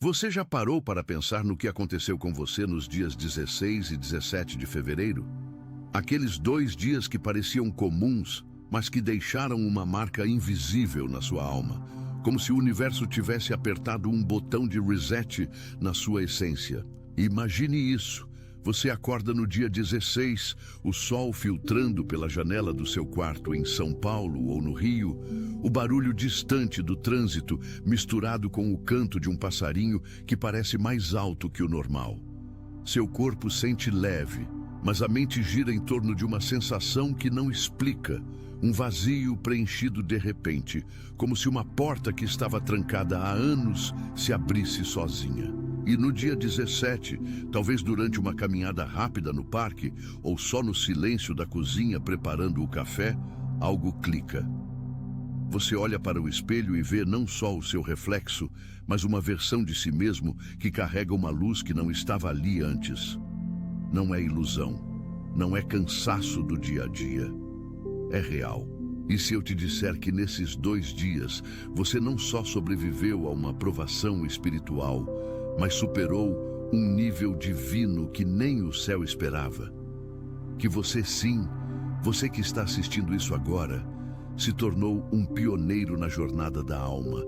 Você já parou para pensar no que aconteceu com você nos dias 16 e 17 de fevereiro? Aqueles 2 dias que pareciam comuns, mas que deixaram uma marca invisível na sua alma, como se o universo tivesse apertado um botão de reset na sua essência. Imagine isso. Você acorda no dia 16, o sol filtrando pela janela do seu quarto em São Paulo ou no Rio, o barulho distante do trânsito misturado com o canto de um passarinho que parece mais alto que o normal. Seu corpo sente leve, mas a mente gira em torno de uma sensação que não explica, um vazio preenchido de repente, como se uma porta que estava trancada há anos se abrisse sozinha. E no dia 17, talvez durante uma caminhada rápida no parque ou só no silêncio da cozinha preparando o café, algo clica. Você olha para o espelho e vê não só o seu reflexo, mas uma versão de si mesmo que carrega uma luz que não estava ali antes. Não é ilusão, não é cansaço do dia a dia, é real. E se eu te disser que nesses 2 dias você não só sobreviveu a uma provação espiritual, mas superou um nível divino que nem o céu esperava? Que você sim, você que está assistindo isso agora, se tornou um pioneiro na jornada da alma,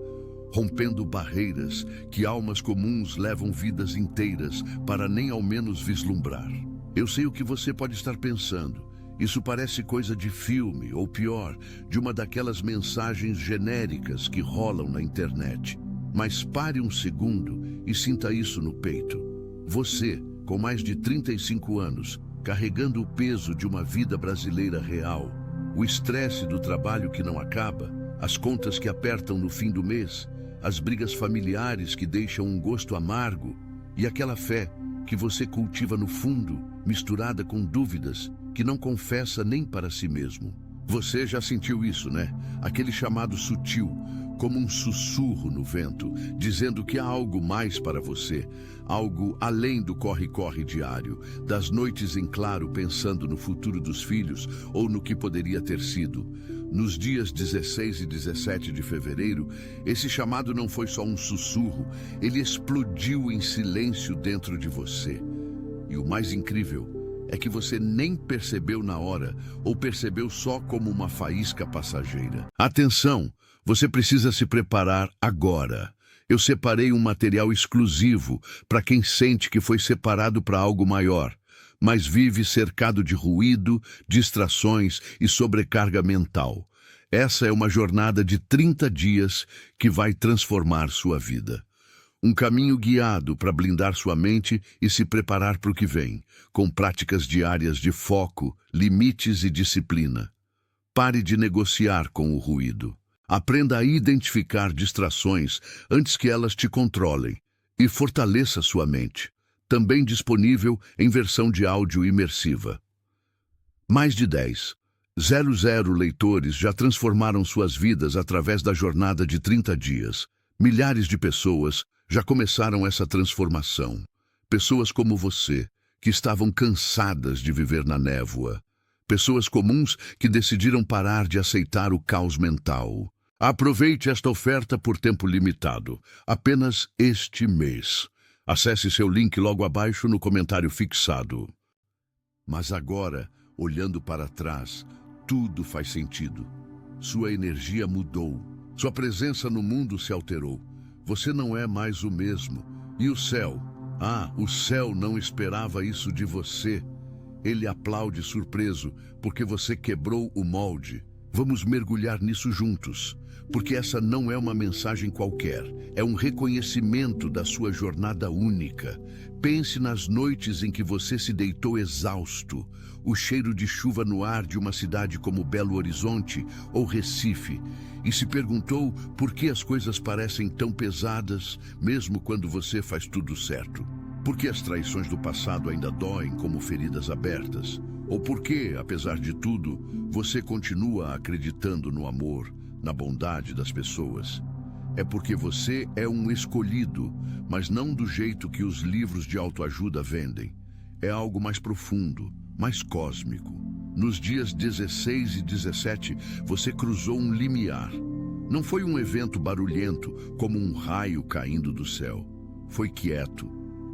rompendo barreiras que almas comuns levam vidas inteiras para nem ao menos vislumbrar. Eu sei o que você pode estar pensando. Isso parece coisa de filme, ou pior, de uma daquelas mensagens genéricas que rolam na internet. Mas pare um segundo e sinta isso no peito. Você, com mais de 35 anos, carregando o peso de uma vida brasileira real, o estresse do trabalho que não acaba, as contas que apertam no fim do mês, as brigas familiares que deixam um gosto amargo e aquela fé que você cultiva no fundo, misturada com dúvidas que não confessa nem para si mesmo. Você já sentiu isso, né? Aquele chamado sutil, como um sussurro no vento, dizendo que há algo mais para você, algo além do corre-corre diário, das noites em claro pensando no futuro dos filhos ou no que poderia ter sido. Nos dias 16 e 17 de fevereiro, esse chamado não foi só um sussurro, ele explodiu em silêncio dentro de você. E o mais incrível é que você nem percebeu na hora, ou percebeu só como uma faísca passageira. Atenção! Você precisa se preparar agora. Eu separei um material exclusivo para quem sente que foi separado para algo maior, mas vive cercado de ruído, distrações e sobrecarga mental. Essa é uma jornada de 30 dias que vai transformar sua vida. Um caminho guiado para blindar sua mente e se preparar para o que vem, com práticas diárias de foco, limites e disciplina. Pare de negociar com o ruído. Aprenda a identificar distrações antes que elas te controlem e fortaleça sua mente. Também disponível em versão de áudio imersiva. Mais de 10,000 leitores já transformaram suas vidas através da jornada de 30 dias. Milhares de pessoas já começaram essa transformação. Pessoas como você, que estavam cansadas de viver na névoa. Pessoas comuns que decidiram parar de aceitar o caos mental. Aproveite esta oferta por tempo limitado, apenas este mês. Acesse seu link logo abaixo no comentário fixado. Mas agora, olhando para trás, tudo faz sentido. Sua energia mudou, sua presença no mundo se alterou. Você não é mais o mesmo. E o céu? O céu não esperava isso de você. Ele aplaude surpreso, porque você quebrou o molde. Vamos mergulhar nisso juntos, porque essa não é uma mensagem qualquer, é um reconhecimento da sua jornada única. Pense nas noites em que você se deitou exausto, o cheiro de chuva no ar de uma cidade como Belo Horizonte ou Recife, e se perguntou por que as coisas parecem tão pesadas, mesmo quando você faz tudo certo. Por que as traições do passado ainda doem como feridas abertas? Ou por que, apesar de tudo, você continua acreditando no amor, na bondade das pessoas? É porque você é um escolhido, mas não do jeito que os livros de autoajuda vendem. É algo mais profundo, mais cósmico. Nos dias 16 e 17, você cruzou um limiar. Não foi um evento barulhento, como um raio caindo do céu. foi quieto,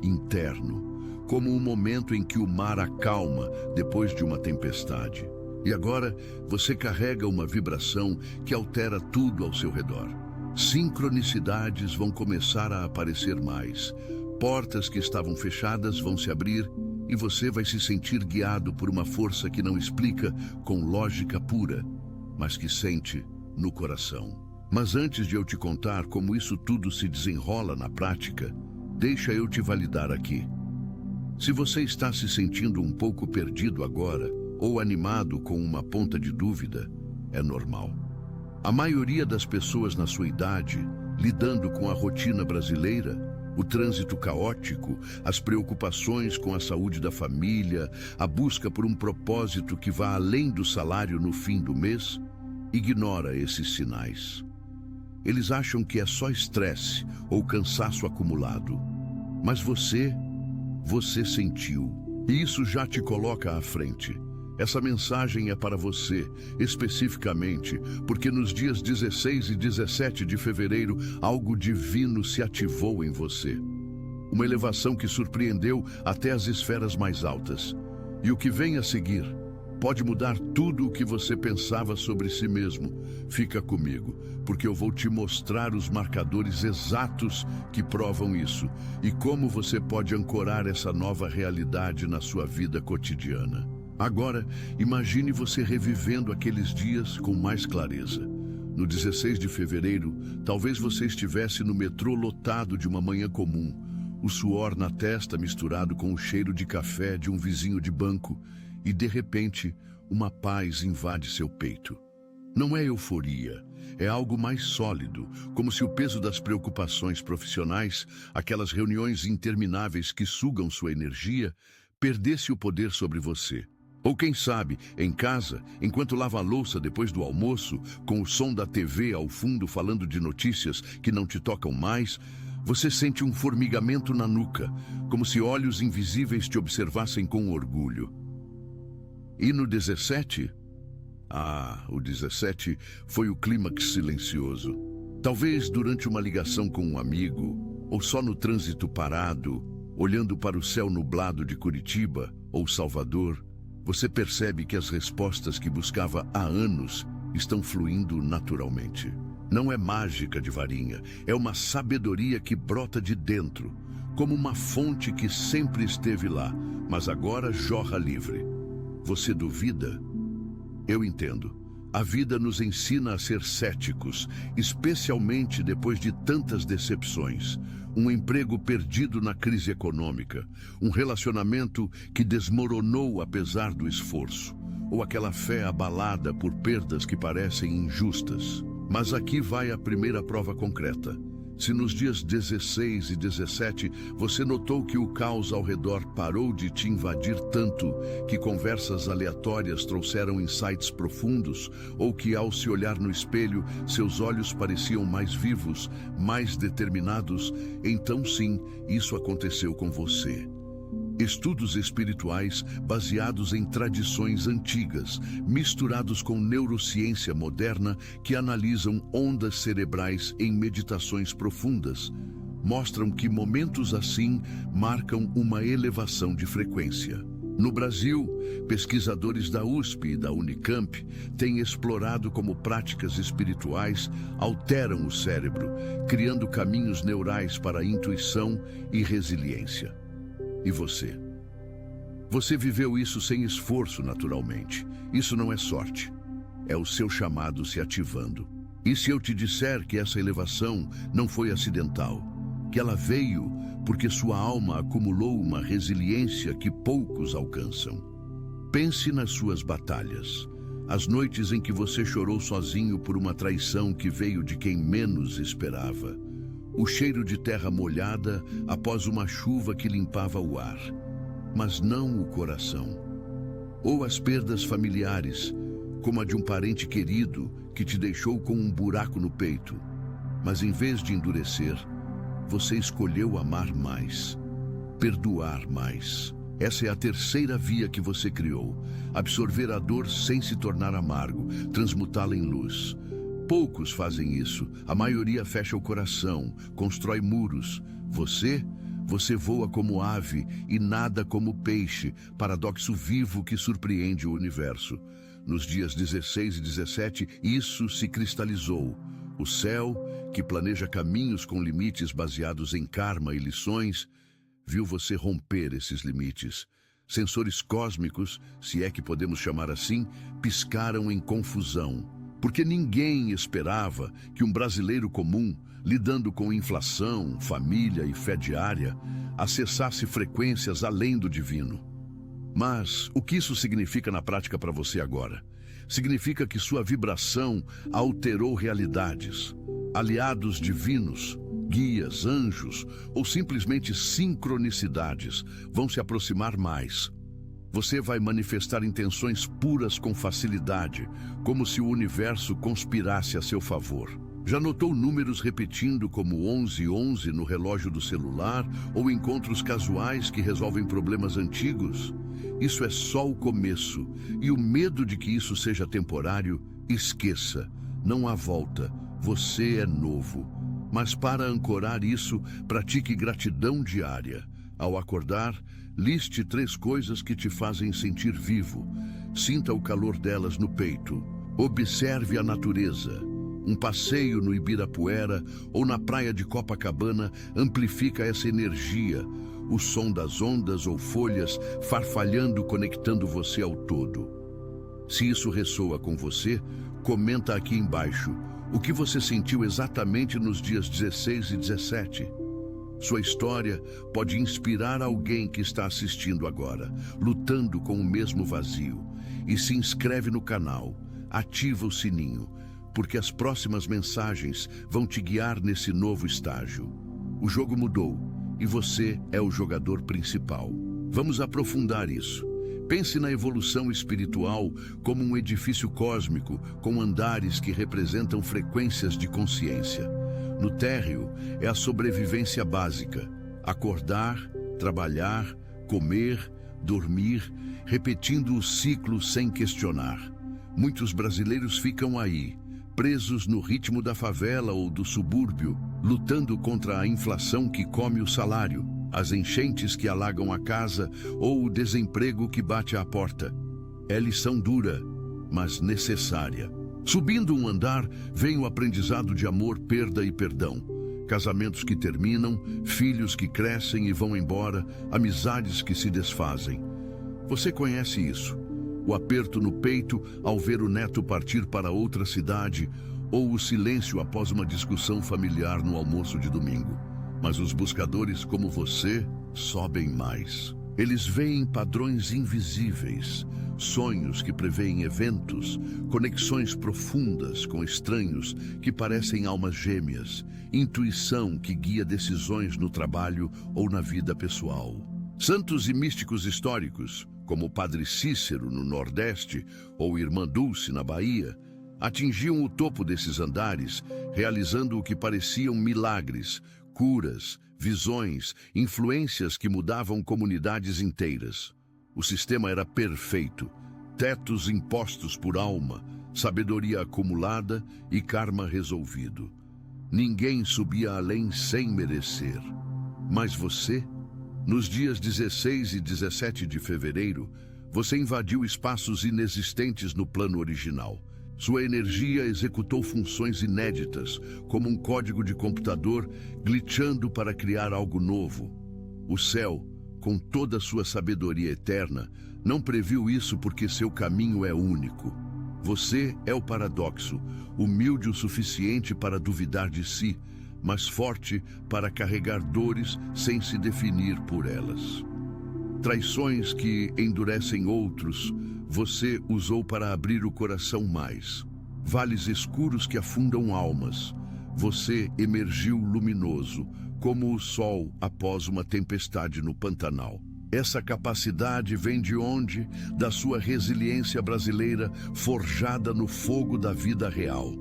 interno, como um momento em que o mar acalma depois de uma tempestade. E agora você carrega uma vibração que altera tudo ao seu redor. Sincronicidades vão começar a aparecer mais. Portas que estavam fechadas vão se abrir e você vai se sentir guiado por uma força que não explica com lógica pura, mas que sente no coração. Mas antes de eu te contar como isso tudo se desenrola na prática, deixa eu te validar aqui. Se você está se sentindo um pouco perdido agora, ou animado com uma ponta de dúvida, é normal. A maioria das pessoas na sua idade, lidando com a rotina brasileira, o trânsito caótico, as preocupações com a saúde da família, a busca por um propósito que vá além do salário no fim do mês, ignora esses sinais. Eles acham que é só estresse ou cansaço acumulado. Mas você sentiu. E isso já te coloca à frente. Essa mensagem é para você, especificamente, porque nos dias 16 e 17 de fevereiro, algo divino se ativou em você. Uma elevação que surpreendeu até as esferas mais altas. E o que vem a seguir pode mudar tudo o que você pensava sobre si mesmo. Fica comigo, porque eu vou te mostrar os marcadores exatos que provam isso e como você pode ancorar essa nova realidade na sua vida cotidiana. Agora, imagine você revivendo aqueles dias com mais clareza. No 16 de fevereiro, talvez você estivesse no metrô lotado de uma manhã comum, o suor na testa misturado com o cheiro de café de um vizinho de banco, e de repente, uma paz invade seu peito. Não é euforia, é algo mais sólido, como se o peso das preocupações profissionais, aquelas reuniões intermináveis que sugam sua energia, perdesse o poder sobre você. Ou quem sabe, em casa, enquanto lava a louça depois do almoço, com o som da TV ao fundo falando de notícias que não te tocam mais, você sente um formigamento na nuca, como se olhos invisíveis te observassem com orgulho. E no 17? O 17 foi o clímax silencioso. Talvez durante uma ligação com um amigo, ou só no trânsito parado, olhando para o céu nublado de Curitiba ou Salvador, você percebe que as respostas que buscava há anos estão fluindo naturalmente. Não é mágica de varinha, é uma sabedoria que brota de dentro, como uma fonte que sempre esteve lá, mas agora jorra livre. Você duvida? Eu entendo. A vida nos ensina a ser céticos, especialmente depois de tantas decepções. Um emprego perdido na crise econômica, um relacionamento que desmoronou apesar do esforço, ou aquela fé abalada por perdas que parecem injustas. Mas aqui vai a primeira prova concreta. Se nos dias 16 e 17 você notou que o caos ao redor parou de te invadir tanto que conversas aleatórias trouxeram insights profundos, ou que ao se olhar no espelho seus olhos pareciam mais vivos, mais determinados, então sim, isso aconteceu com você. Estudos espirituais baseados em tradições antigas, misturados com neurociência moderna que analisam ondas cerebrais em meditações profundas, mostram que momentos assim marcam uma elevação de frequência. No Brasil, pesquisadores da USP e da Unicamp têm explorado como práticas espirituais alteram o cérebro, criando caminhos neurais para a intuição e resiliência. E você? Você viveu isso sem esforço, naturalmente. Isso não é sorte. É o seu chamado se ativando. E se eu te disser que essa elevação não foi acidental, que ela veio porque sua alma acumulou uma resiliência que poucos alcançam? Pense nas suas batalhas, as noites em que você chorou sozinho por uma traição que veio de quem menos esperava. O cheiro de terra molhada após uma chuva que limpava o ar, mas não o coração. Ou as perdas familiares, como a de um parente querido que te deixou com um buraco no peito, mas em vez de endurecer, você escolheu amar mais, perdoar mais. Essa é a terceira via que você criou: absorver a dor sem se tornar amargo, transmutá-la em luz. Poucos fazem isso, a maioria fecha o coração, constrói muros, Você voa como ave e nada como peixe, paradoxo vivo que surpreende o universo. Nos dias 16 e 17, isso se cristalizou. O céu, que planeja caminhos com limites baseados em karma e lições, viu você romper esses limites. Sensores cósmicos, se é que podemos chamar assim, piscaram em confusão. Porque ninguém esperava que um brasileiro comum, lidando com inflação, família e fé diária, acessasse frequências além do divino. Mas o que isso significa na prática para você agora? Significa que sua vibração alterou realidades. Aliados divinos, guias, anjos ou simplesmente sincronicidades vão se aproximar mais. Você vai manifestar intenções puras com facilidade, como se o universo conspirasse a seu favor. Já notou números repetindo como 1111 no relógio do celular ou encontros casuais que resolvem problemas antigos? Isso é só o começo, e o medo de que isso seja temporário, esqueça. Não há volta, você é novo. Mas para ancorar isso, pratique gratidão diária. Ao acordar, liste 3 coisas que te fazem sentir vivo. Sinta o calor delas no peito. Observe a natureza. Um passeio no Ibirapuera ou na praia de Copacabana amplifica essa energia. O som das ondas ou folhas farfalhando conectando você ao todo. Se isso ressoa com você, comenta aqui embaixo o que você sentiu exatamente nos dias 16 e 17. Sua história pode inspirar alguém que está assistindo agora, lutando com o mesmo vazio. E se inscreve no canal, ativa o sininho, porque as próximas mensagens vão te guiar nesse novo estágio. O jogo mudou e você é o jogador principal. Vamos aprofundar isso. Pense na evolução espiritual como um edifício cósmico com andares que representam frequências de consciência. No térreo é a sobrevivência básica: acordar, trabalhar, comer, dormir, repetindo o ciclo sem questionar. Muitos brasileiros ficam aí, presos no ritmo da favela ou do subúrbio, lutando contra a inflação que come o salário, as enchentes que alagam a casa ou o desemprego que bate à porta. É lição dura, mas necessária. Subindo um andar, vem o aprendizado de amor, perda e perdão. Casamentos que terminam, filhos que crescem e vão embora, amizades que se desfazem. Você conhece isso? O aperto no peito ao ver o neto partir para outra cidade, ou o silêncio após uma discussão familiar no almoço de domingo. Mas os buscadores como você sobem mais. Eles veem padrões invisíveis, sonhos que preveem eventos, conexões profundas com estranhos que parecem almas gêmeas, intuição que guia decisões no trabalho ou na vida pessoal. Santos e místicos históricos, como o Padre Cícero no Nordeste ou Irmã Dulce na Bahia, atingiam o topo desses andares, realizando o que pareciam milagres, curas, visões, influências que mudavam comunidades inteiras. O sistema era perfeito, tetos impostos por alma, sabedoria acumulada e karma resolvido. Ninguém subia além sem merecer. Mas você, nos dias 16 e 17 de fevereiro, você invadiu espaços inexistentes no plano original. Sua energia executou funções inéditas, como um código de computador glitchando para criar algo novo. O céu, com toda a sua sabedoria eterna, não previu isso porque seu caminho é único. Você é o paradoxo, humilde o suficiente para duvidar de si, mas forte para carregar dores sem se definir por elas. Traições que endurecem outros, você usou para abrir o coração mais. Vales escuros que afundam almas, você emergiu luminoso, como o sol após uma tempestade no Pantanal. Essa capacidade vem de onde? Da sua resiliência brasileira forjada no fogo da vida real.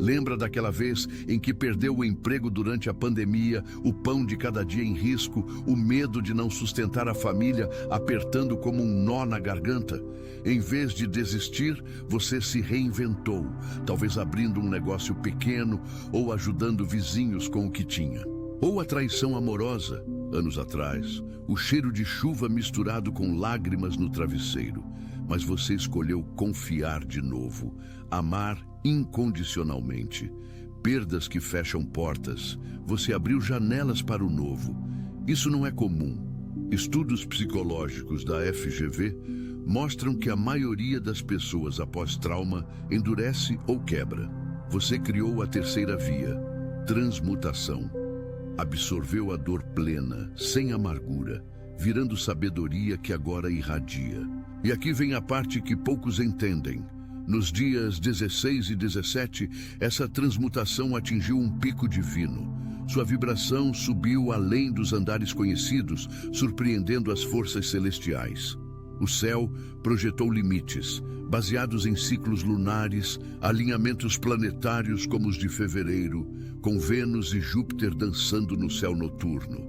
Lembra daquela vez em que perdeu o emprego durante a pandemia, o pão de cada dia em risco, o medo de não sustentar a família apertando como um nó na garganta? Em vez de desistir, você se reinventou, talvez abrindo um negócio pequeno ou ajudando vizinhos com o que tinha. Ou a traição amorosa, anos atrás, o cheiro de chuva misturado com lágrimas no travesseiro. Mas você escolheu confiar de novo, amar incondicionalmente. Perdas que fecham portas, você abriu janelas para o novo. Isso não é comum. Estudos psicológicos da FGV mostram que a maioria das pessoas após trauma endurece ou quebra. Você criou a terceira via, transmutação. Absorveu a dor plena, sem amargura, virando sabedoria que agora irradia. E aqui vem a parte que poucos entendem. Nos dias 16 e 17, essa transmutação atingiu um pico divino. Sua vibração subiu além dos andares conhecidos, surpreendendo as forças celestiais. O céu projetou limites, baseados em ciclos lunares, alinhamentos planetários como os de fevereiro, com Vênus e Júpiter dançando no céu noturno.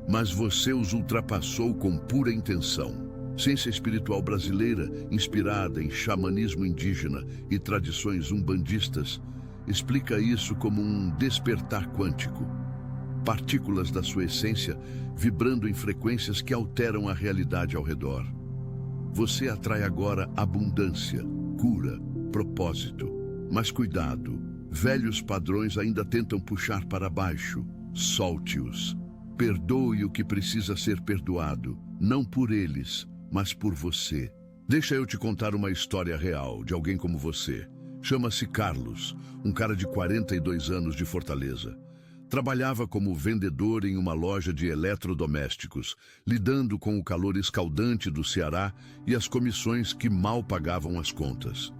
Mas você os ultrapassou com pura intenção. Ciência espiritual brasileira, inspirada em xamanismo indígena e tradições umbandistas, explica isso como um despertar quântico. Partículas da sua essência vibrando em frequências que alteram a realidade ao redor. Você atrai agora abundância, cura, propósito. Mas cuidado, velhos padrões ainda tentam puxar para baixo. Solte-os. Perdoe o que precisa ser perdoado, não por eles, mas por você. Deixa eu te contar uma história real de alguém como você. Chama-se Carlos, um cara de 42 anos de Fortaleza. Trabalhava como vendedor em uma loja de eletrodomésticos, lidando com o calor escaldante do Ceará e as comissões que mal pagavam as contas.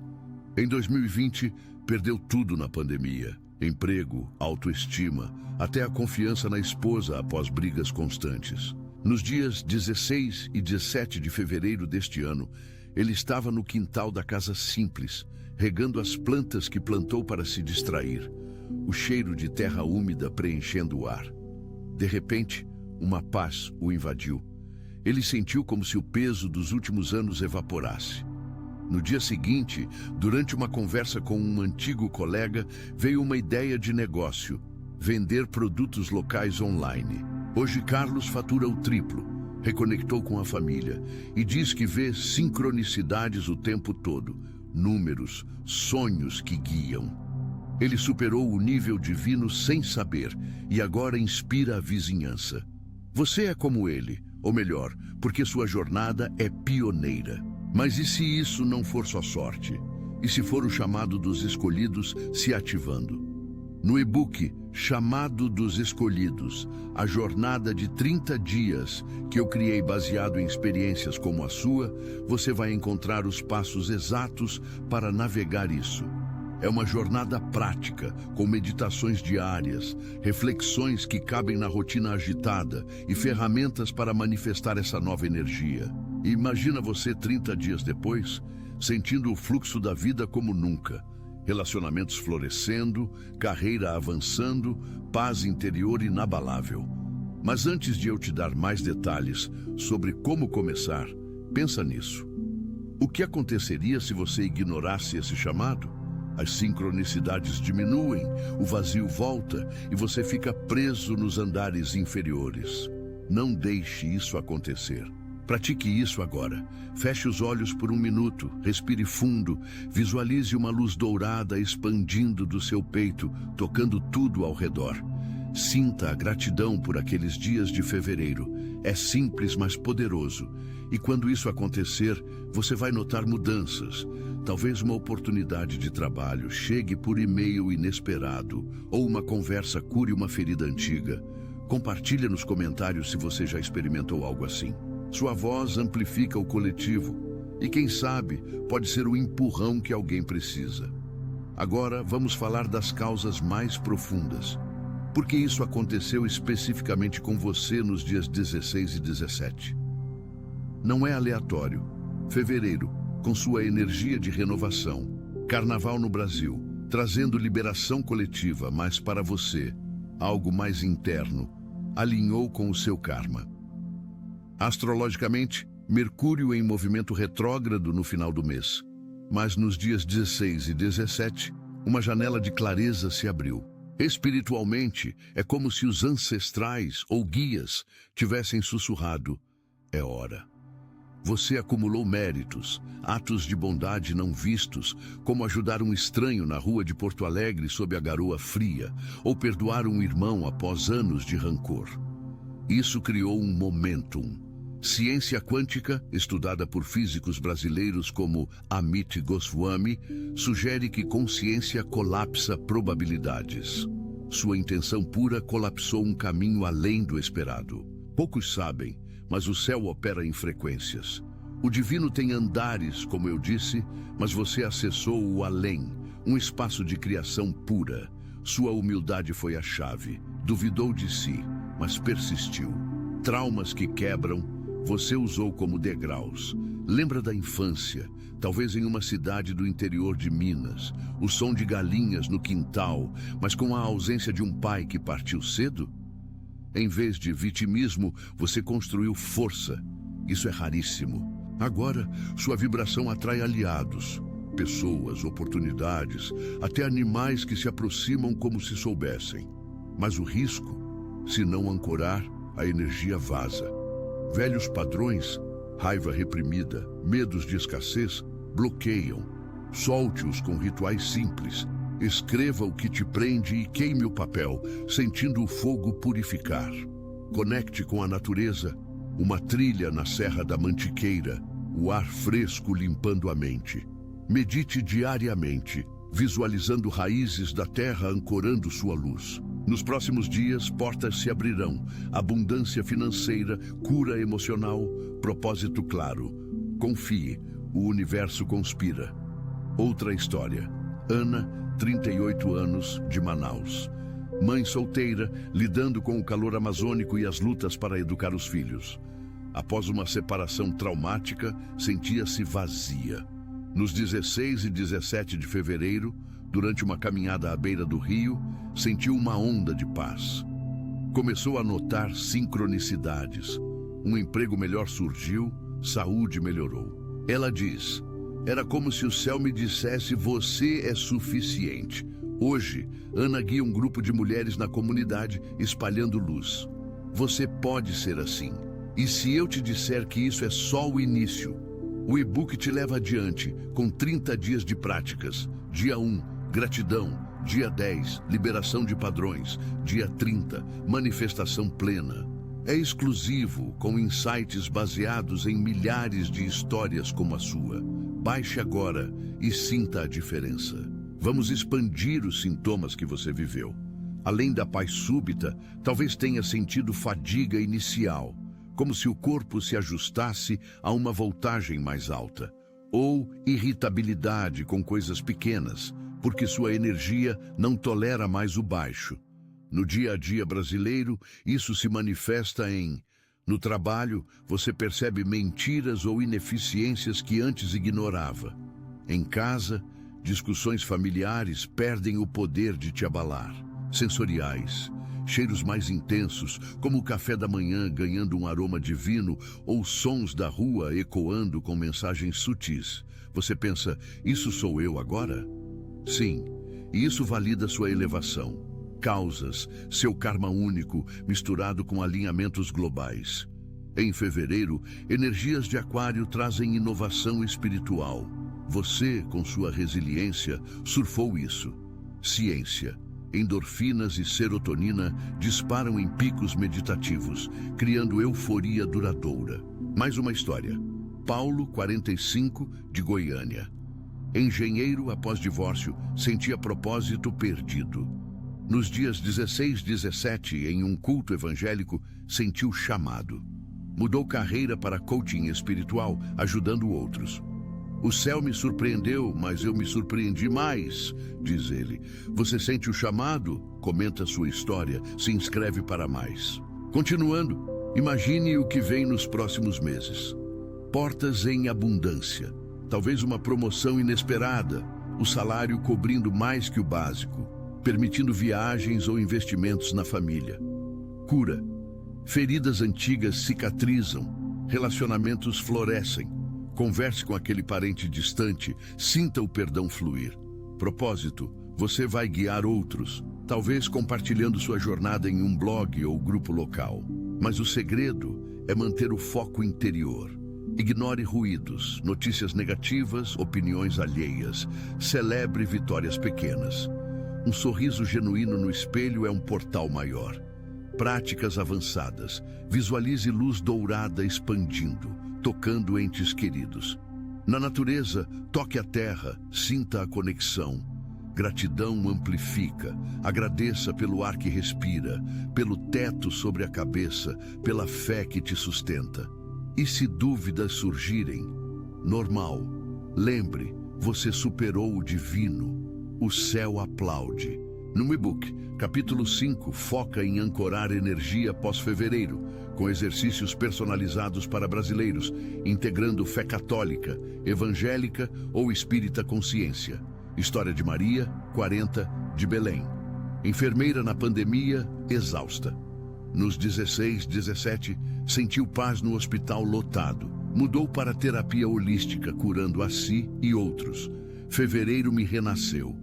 Em 2020, perdeu tudo na pandemia. Emprego, autoestima, até a confiança na esposa após brigas constantes. Nos dias 16 e 17 de fevereiro deste ano, ele estava no quintal da casa simples, regando as plantas que plantou para se distrair. O cheiro de terra úmida preenchendo o ar. De repente, uma paz o invadiu. Ele sentiu como se o peso dos últimos anos evaporasse. No dia seguinte, durante uma conversa com um antigo colega, veio uma ideia de negócio: vender produtos locais online. Hoje, Carlos fatura o triplo, reconectou com a família e diz que vê sincronicidades o tempo todo, números, sonhos que guiam. Ele superou o nível divino sem saber e agora inspira a vizinhança. Você é como ele, ou melhor, porque sua jornada é pioneira. Mas e se isso não for só sorte? E se for o chamado dos escolhidos se ativando? No e-book Chamado dos Escolhidos, a jornada de 30 dias que eu criei baseado em experiências como a sua, você vai encontrar os passos exatos para navegar isso. É uma jornada prática, com meditações diárias, reflexões que cabem na rotina agitada e ferramentas para manifestar essa nova energia. E imagina você 30 dias depois, sentindo o fluxo da vida como nunca. Relacionamentos florescendo, carreira avançando, paz interior inabalável. Mas antes de eu te dar mais detalhes sobre como começar, pensa nisso. O que aconteceria se você ignorasse esse chamado? As sincronicidades diminuem, o vazio volta e você fica preso nos andares inferiores. Não deixe isso acontecer. Pratique isso agora. Feche os olhos por um minuto, respire fundo, visualize uma luz dourada expandindo do seu peito, tocando tudo ao redor. Sinta a gratidão por aqueles dias de fevereiro. É simples, mas poderoso. E quando isso acontecer, você vai notar mudanças. Talvez uma oportunidade de trabalho chegue por e-mail inesperado, ou uma conversa cure uma ferida antiga. Compartilhe nos comentários se você já experimentou algo assim. Sua voz amplifica o coletivo e, quem sabe, pode ser o empurrão que alguém precisa. Agora vamos falar das causas mais profundas. Por que isso aconteceu especificamente com você nos dias 16 e 17? Não é aleatório. Fevereiro, com sua energia de renovação. Carnaval no Brasil, trazendo liberação coletiva, mas para você, algo mais interno, alinhou com o seu karma. Astrologicamente, Mercúrio em movimento retrógrado no final do mês. Mas nos dias 16 e 17, uma janela de clareza se abriu. Espiritualmente, é como se os ancestrais ou guias tivessem sussurrado: é hora. Você acumulou méritos, atos de bondade não vistos, como ajudar um estranho na rua de Porto Alegre sob a garoa fria, ou perdoar um irmão após anos de rancor. Isso criou um momentum. Ciência quântica, estudada por físicos brasileiros como Amit Goswami, sugere que consciência colapsa probabilidades. Sua intenção pura colapsou um caminho além do esperado. Poucos sabem, mas o céu opera em frequências. O divino tem andares, como eu disse, mas você acessou o além, um espaço de criação pura. Sua humildade foi a chave. Duvidou de si, mas persistiu. Traumas que quebram, você usou como degraus. Lembra da infância, talvez em uma cidade do interior de Minas, o som de galinhas no quintal, mas com a ausência de um pai que partiu cedo? Em vez de vitimismo, você construiu força. Isso é raríssimo. Agora, sua vibração atrai aliados, pessoas, oportunidades, até animais que se aproximam como se soubessem. Mas o risco, se não ancorar, a energia vaza. Velhos padrões, raiva reprimida, medos de escassez, bloqueiam. Solte-os com rituais simples. Escreva o que te prende e queime o papel, sentindo o fogo purificar. Conecte com a natureza, uma trilha na Serra da Mantiqueira, o ar fresco limpando a mente. Medite diariamente, visualizando raízes da terra ancorando sua luz. Nos próximos dias, portas se abrirão, abundância financeira, cura emocional, propósito claro. Confie, o universo conspira. Outra história. Ana, 38 anos, de Manaus. Mãe solteira, lidando com o calor amazônico e as lutas para educar os filhos. Após uma separação traumática, sentia-se vazia. Nos 16 e 17 de fevereiro, durante uma caminhada à beira do rio, sentiu uma onda de paz. Começou a notar sincronicidades. Um emprego melhor surgiu, saúde melhorou. Ela diz: era como se o céu me dissesse: você é suficiente. Hoje, Ana guia um grupo de mulheres na comunidade, espalhando luz. Você pode ser assim. E se eu te disser que isso é só o início? O e-book te leva adiante, com 30 dias de práticas. Dia 1, gratidão. Dia 10, liberação de padrões. Dia 30, manifestação plena. É exclusivo, com insights baseados em milhares de histórias como a sua. Baixe agora e sinta a diferença. Vamos expandir os sintomas que você viveu. Além da paz súbita, talvez tenha sentido fadiga inicial, como se o corpo se ajustasse a uma voltagem mais alta, ou irritabilidade com coisas pequenas, porque sua energia não tolera mais o baixo. No dia a dia brasileiro, isso se manifesta em: no trabalho, você percebe mentiras ou ineficiências que antes ignorava. Em casa, discussões familiares perdem o poder de te abalar. Sensoriais, cheiros mais intensos, como o café da manhã ganhando um aroma divino ou sons da rua ecoando com mensagens sutis. Você pensa: isso sou eu agora? Sim, e isso valida sua elevação. Causas, seu karma único, misturado com alinhamentos globais. Em fevereiro, energias de Aquário trazem inovação espiritual. Você, com sua resiliência, surfou isso. Ciência, endorfinas e serotonina disparam em picos meditativos, criando euforia duradoura. Mais uma história. Paulo, 45, de Goiânia. Engenheiro após divórcio, sentia propósito perdido. Nos dias 16 e 17, em um culto evangélico, sentiu chamado. Mudou carreira para coaching espiritual, ajudando outros. O céu me surpreendeu, mas eu me surpreendi mais, diz ele. Você sente o chamado? Comenta sua história, se inscreve para mais. Continuando, imagine o que vem nos próximos meses. Portas em abundância. Talvez uma promoção inesperada, o salário cobrindo mais que o básico, permitindo viagens ou investimentos na família. Cura. Feridas antigas cicatrizam, relacionamentos florescem. Converse com aquele parente distante, sinta o perdão fluir. Propósito, você vai guiar outros. talvez compartilhando sua jornada em um blog ou grupo local. Mas o segredo é manter o foco interior. Ignore ruídos, notícias negativas, opiniões alheias. Celebre vitórias pequenas. Um sorriso genuíno no espelho é um portal maior. Práticas avançadas. Visualize luz dourada expandindo, tocando entes queridos. Na natureza, toque a terra, sinta a conexão. Gratidão amplifica. Agradeça pelo ar que respira, pelo teto sobre a cabeça, pela fé que te sustenta. E se dúvidas surgirem? Normal. Lembre, você superou o divino. O céu aplaude. No e-book, capítulo 5, foca em ancorar energia pós-fevereiro, com exercícios personalizados para brasileiros, integrando fé católica, evangélica ou espírita consciência. História de Maria, 40, de Belém. Enfermeira na pandemia, exausta. Nos 16, 17, sentiu paz no hospital lotado. Mudou para terapia holística, curando a si e outros. Fevereiro me renasceu.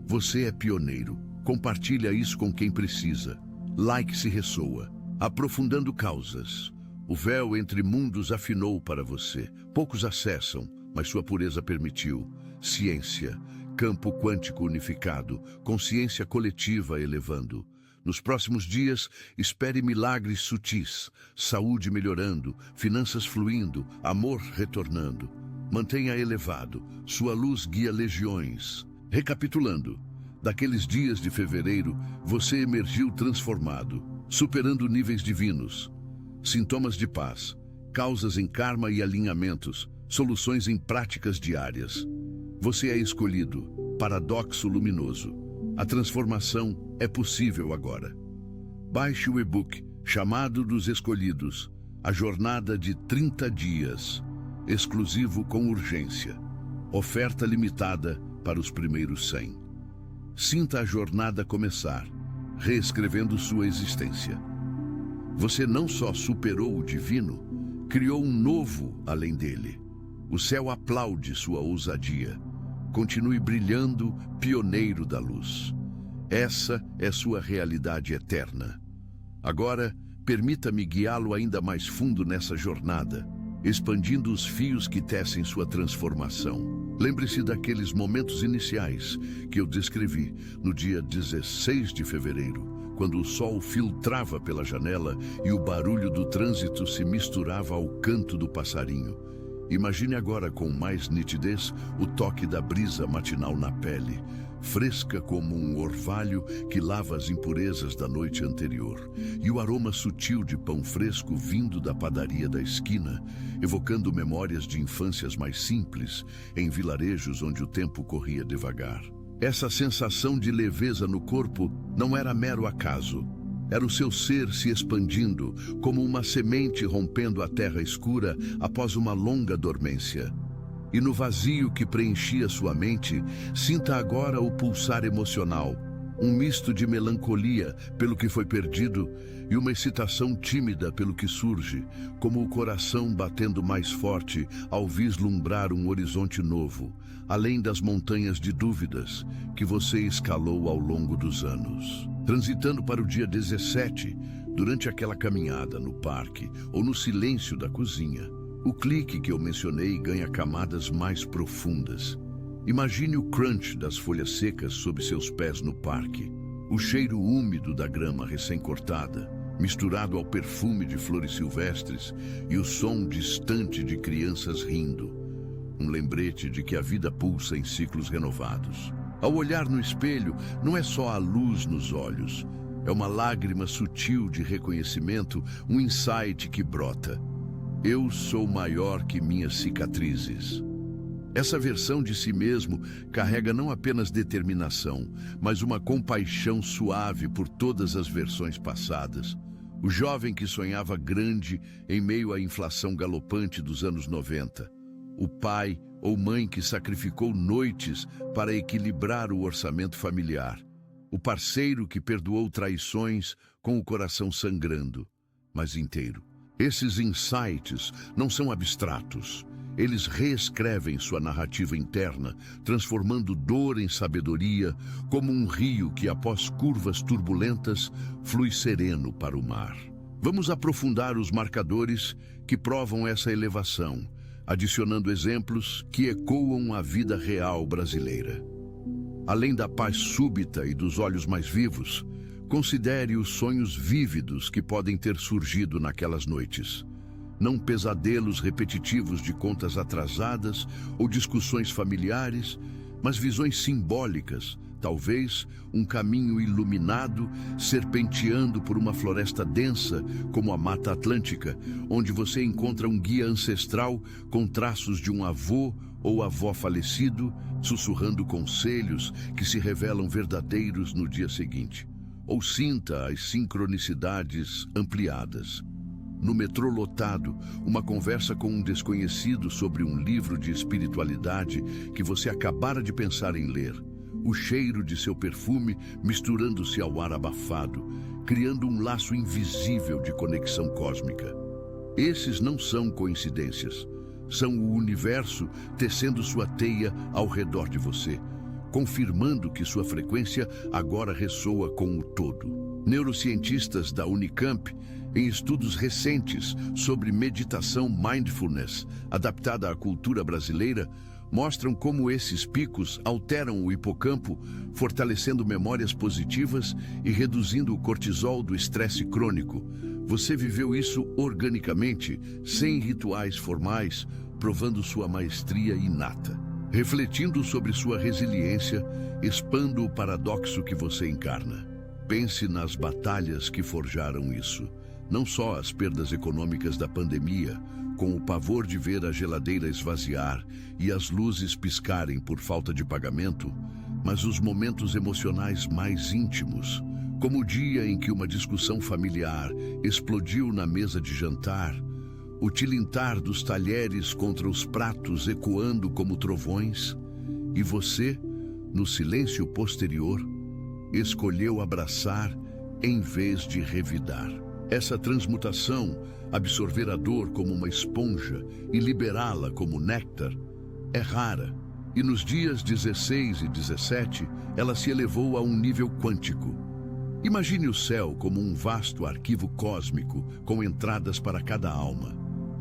Você é pioneiro. Compartilha isso com quem precisa. Like se ressoa. Aprofundando causas. O véu entre mundos afinou para você. Poucos acessam, mas sua pureza permitiu. Ciência, campo quântico unificado, consciência coletiva elevando. Nos próximos dias, espere milagres sutis, saúde melhorando, finanças fluindo, amor retornando. Mantenha elevado, sua luz guia legiões. Recapitulando, daqueles dias de fevereiro, você emergiu transformado, superando níveis divinos. Sintomas de paz, causas em karma e alinhamentos, soluções em práticas diárias. Você é escolhido, paradoxo luminoso. A transformação é possível agora. Baixe o e-book Chamado dos Escolhidos, a jornada de 30 dias, exclusivo com urgência. Oferta limitada para os primeiros 100. Sinta a jornada começar, reescrevendo sua existência. Você não só superou o divino, criou um novo além dele. O céu aplaude sua ousadia. Continue brilhando, pioneiro da luz. Essa é sua realidade eterna. Agora, permita-me guiá-lo ainda mais fundo nessa jornada, expandindo os fios que tecem sua transformação. Lembre-se daqueles momentos iniciais que eu descrevi no dia 16 de fevereiro, quando o sol filtrava pela janela e o barulho do trânsito se misturava ao canto do passarinho. Imagine agora com mais nitidez o toque da brisa matinal na pele, fresca como um orvalho que lava as impurezas da noite anterior, e o aroma sutil de pão fresco vindo da padaria da esquina, evocando memórias de infâncias mais simples, em vilarejos onde o tempo corria devagar. Essa sensação de leveza no corpo não era mero acaso. Era o seu ser se expandindo, como uma semente rompendo a terra escura após uma longa dormência. E no vazio que preenchia sua mente, sinta agora o pulsar emocional, um misto de melancolia pelo que foi perdido e uma excitação tímida pelo que surge, como o coração batendo mais forte ao vislumbrar um horizonte novo, além das montanhas de dúvidas que você escalou ao longo dos anos. Transitando para o dia 17, durante aquela caminhada no parque ou no silêncio da cozinha, o clique que eu mencionei ganha camadas mais profundas. Imagine o crunch das folhas secas sob seus pés no parque, o cheiro úmido da grama recém-cortada, misturado ao perfume de flores silvestres e o som distante de crianças rindo. Um lembrete de que a vida pulsa em ciclos renovados. Ao olhar no espelho, não é só a luz nos olhos, é uma lágrima sutil de reconhecimento, um insight que brota. Eu sou maior que minhas cicatrizes. Essa versão de si mesmo carrega não apenas determinação, mas uma compaixão suave por todas as versões passadas. O jovem que sonhava grande em meio à inflação galopante dos anos 90. O pai ou mãe que sacrificou noites para equilibrar o orçamento familiar. O parceiro que perdoou traições com o coração sangrando, mas inteiro. Esses insights não são abstratos. Eles reescrevem sua narrativa interna, transformando dor em sabedoria, como um rio que, após curvas turbulentas, flui sereno para o mar. Vamos aprofundar os marcadores que provam essa elevação, adicionando exemplos que ecoam a vida real brasileira. Além da paz súbita e dos olhos mais vivos, considere os sonhos vívidos que podem ter surgido naquelas noites. Não pesadelos repetitivos de contas atrasadas ou discussões familiares, mas visões simbólicas, talvez um caminho iluminado serpenteando por uma floresta densa como a Mata Atlântica, onde você encontra um guia ancestral com traços de um avô ou avó falecido, sussurrando conselhos que se revelam verdadeiros no dia seguinte. Ou sinta as sincronicidades ampliadas. No metrô lotado, uma conversa com um desconhecido sobre um livro de espiritualidade que você acabara de pensar em ler. O cheiro de seu perfume misturando-se ao ar abafado, criando um laço invisível de conexão cósmica. Esses não são coincidências. São o universo tecendo sua teia ao redor de você, confirmando que sua frequência agora ressoa com o todo. Neurocientistas da Unicamp, em estudos recentes sobre meditação mindfulness, adaptada à cultura brasileira, mostram como esses picos alteram o hipocampo, fortalecendo memórias positivas e reduzindo o cortisol do estresse crônico. Você viveu isso organicamente, sem rituais formais, provando sua maestria inata. Refletindo sobre sua resiliência, expanda o paradoxo que você encarna. Pense nas batalhas que forjaram isso. Não só as perdas econômicas da pandemia, com o pavor de ver a geladeira esvaziar e as luzes piscarem por falta de pagamento, mas os momentos emocionais mais íntimos, como o dia em que uma discussão familiar explodiu na mesa de jantar, o tilintar dos talheres contra os pratos ecoando como trovões, e você, no silêncio posterior, escolheu abraçar em vez de revidar. Essa transmutação, absorver a dor como uma esponja e liberá-la como néctar, é rara, e nos dias 16 e 17 ela se elevou a um nível quântico. Imagine o céu como um vasto arquivo cósmico com entradas para cada alma.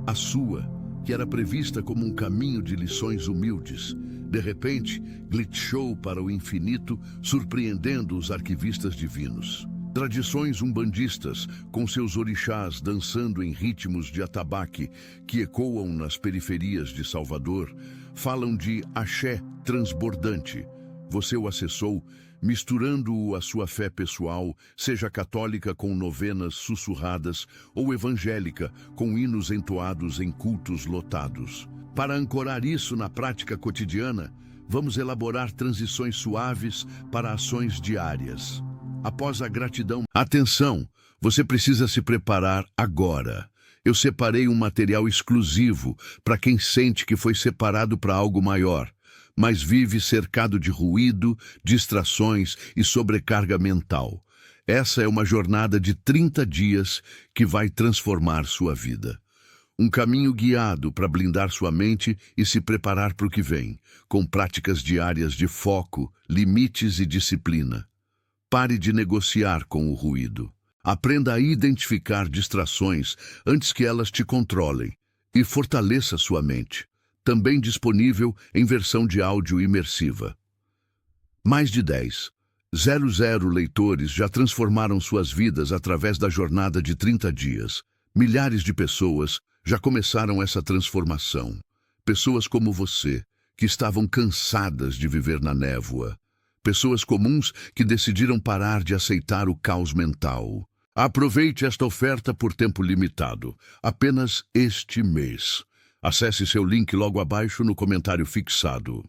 A sua, que era prevista como um caminho de lições humildes, de repente glitchou para o infinito, surpreendendo os arquivistas divinos. Tradições umbandistas, com seus orixás dançando em ritmos de atabaque que ecoam nas periferias de Salvador, falam de axé transbordante. Você o acessou, misturando-o à sua fé pessoal, seja católica com novenas sussurradas ou evangélica com hinos entoados em cultos lotados. Para ancorar isso na prática cotidiana, vamos elaborar transições suaves para ações diárias. Após a gratidão, atenção, você precisa se preparar agora. Eu separei um material exclusivo para quem sente que foi separado para algo maior, mas vive cercado de ruído, distrações e sobrecarga mental. Essa é uma jornada de 30 dias que vai transformar sua vida. Um caminho guiado para blindar sua mente e se preparar para o que vem, com práticas diárias de foco, limites e disciplina. Pare de negociar com o ruído. Aprenda a identificar distrações antes que elas te controlem e fortaleça sua mente. Também disponível em versão de áudio imersiva. Mais de 10,000 leitores já transformaram suas vidas através da jornada de 30 dias. Milhares de pessoas já começaram essa transformação. Pessoas como você, que estavam cansadas de viver na névoa. Pessoas comuns que decidiram parar de aceitar o caos mental. Aproveite esta oferta por tempo limitado, apenas este mês. Acesse seu link logo abaixo no comentário fixado.